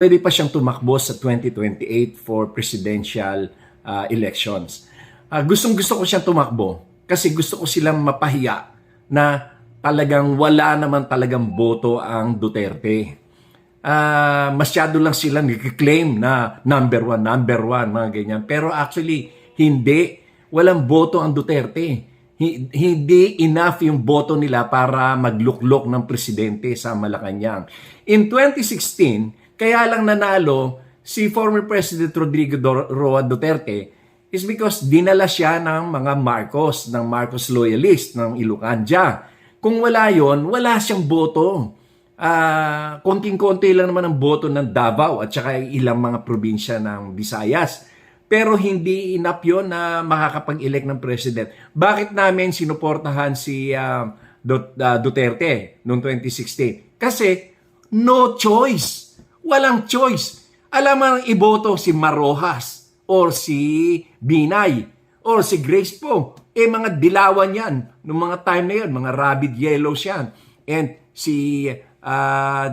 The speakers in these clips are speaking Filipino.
pwede pa siyang tumakbo sa 2028 for presidential elections. Gustong-gusto ko siyang tumakbo kasi gusto ko silang mapahiya na talagang wala naman talagang boto ang Duterte. Masyado lang silang nag-claim na number one, mga ganyan. Pero actually, hindi. Walang boto ang Duterte. Hindi enough yung boto nila para magluklok ng presidente sa Malacanang. In 2016, kaya lang nanalo si former President Rodrigo Roa Duterte is because dinala siya ng mga Marcos, ng Marcos loyalist, ng Ilocanja. Kung wala yon, wala siyang boto. Konting-konti lang naman ang boto ng Davao at saka ilang mga probinsya ng Visayas. Pero hindi enough yun na makakapag-elect ng president. Bakit namin sinuportahan si Duterte noong 2016? Kasi no choice. Walang choice. Alam mo ang iboto si Marojas or si Binay or si Grace Poe. Mga dilawan yan. Noong mga time na yun, mga rabid yellows yan. And si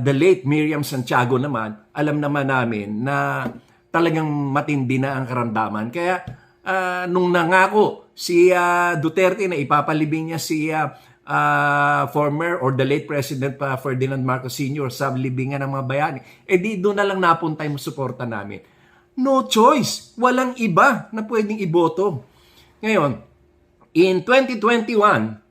the late Miriam Santiago naman, alam naman namin na talagang matindi na ang karamdaman. Kaya nung nangako si Duterte na ipapalibing niya si former or the late President Ferdinand Marcos Sr. sa libingan ng mga bayani, di doon na lang napunta yung suporta namin. No choice. Walang iba na pwedeng iboto. Ngayon, in 2021,